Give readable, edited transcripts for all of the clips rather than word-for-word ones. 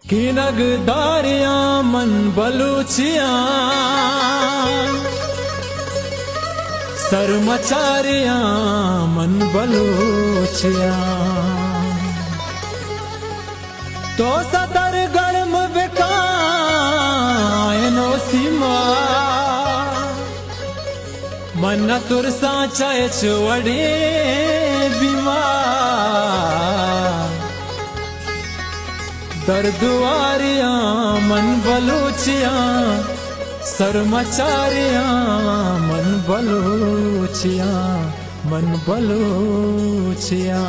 कि नगदारियां मन बलूचियां सरमचारियां मन बलूचियां तो सदर गर्म बिकायनो सीमा मन तुरसा चाहे चुवड़ी बीमार दर्दुआरियां मन बलूचियां सरमचारियां मन बलूचियां मन बलूचियां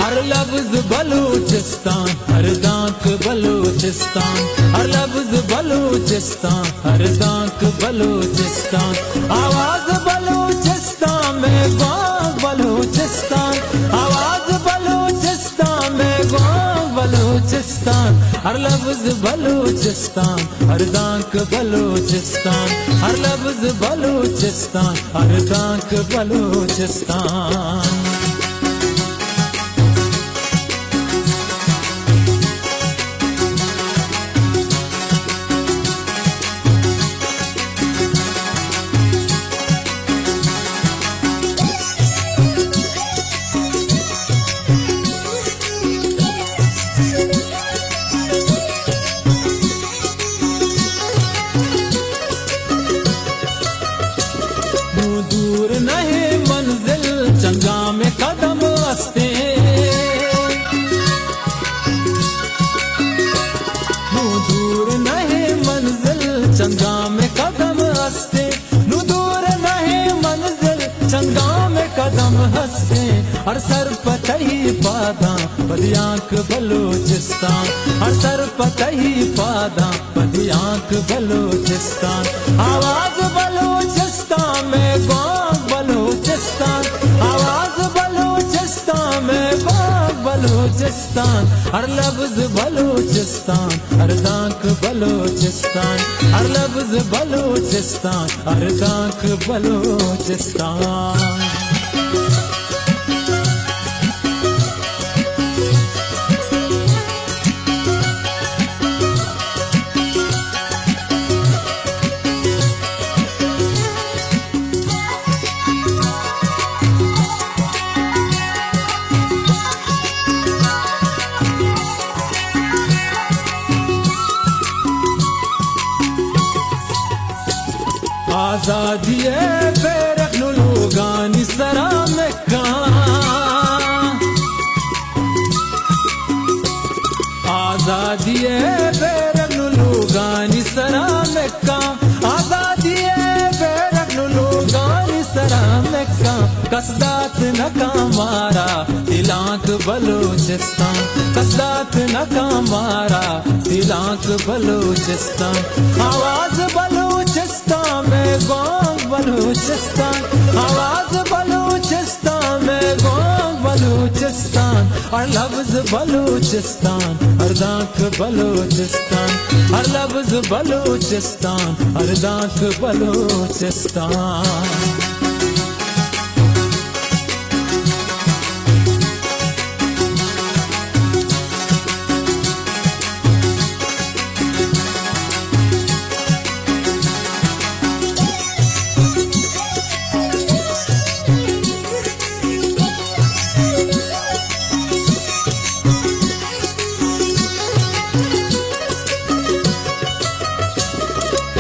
हर लफ्ज बलूचिस्तान हर दांक बलूचिस्तान हर लफ्ज बलूचिस्तान हर दांक बलूचिस्तान आवाज बलूचिस्तान में गाँव बलूचिस्तान आवाज बलूचिस्तान में गाँव बलूचिस्तान हर लफ्ज बलूचिस्तान हर दांक बलूचिस्तान हर लफ्ज बलूचिस्तान हर दांक बलूचिस्तान दूर नहीं मंजिल चंगा में कदम हंसते दूर नहीं मंजिल चंगा में कदम हंसते दूर नहीं मंजिल चंगा में कदम हंसते हर सर पतही पादा बदियांक बलूचिस्तान हर सर पतही पादा बदियांक बलूचिस्तान आवाज बलूचिस्तान में गाँव बलूचिस्तान आवाज बलूचिस्तान में गाँव बलूचिस्तान हर लफ्ज बलूचिस्तान हर दांक बलूचिस्तान हर लफ्ज बलूचिस्तान हर दांक बलूचिस्तान आजादी बेरखनु लोगानी सरा में आजादी बेरखनु लोगानी सरा में आजादी बेरखनु लोगानी सरा में कसदात नका मारा तिलाक बलूचिस्तान कसदात नका मारा तिलाक बलूचिस्तान आवाज बलूचिस्तान में गाँव बलूचिस्तान आवाज बलूचिस्तान में गाँव बलूचिस्तान और लफ्ज बलूचिस्तान हर दांक बलूचिस्तान हर लफ्ज बलूचिस्तान हर दांक बलूचिस्तान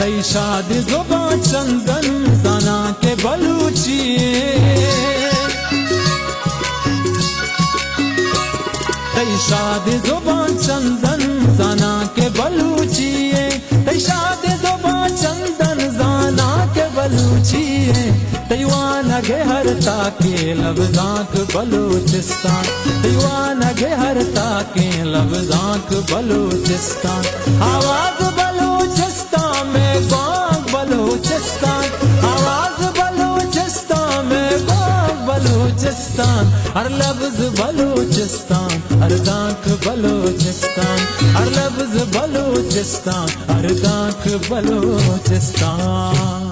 कई शादी जुबां चंदन जना के बलूचिए कई शादी जुबां चंदन जना के बलूचिए कई शादी जुबां चंदन जना के बलूचिए तैवान गे हर ताके लफ्जाक बलूचिस्तान तैवान गे हर ताके लफ्जाक बलूचिस्तान आवाज बलूचिस्तान में हर लफ्ज बलूचिस्तान, हर दाख बलूचिस्तान, हर लफ्ज बलूचिस्तान, हर दाख बलूचिस्तान।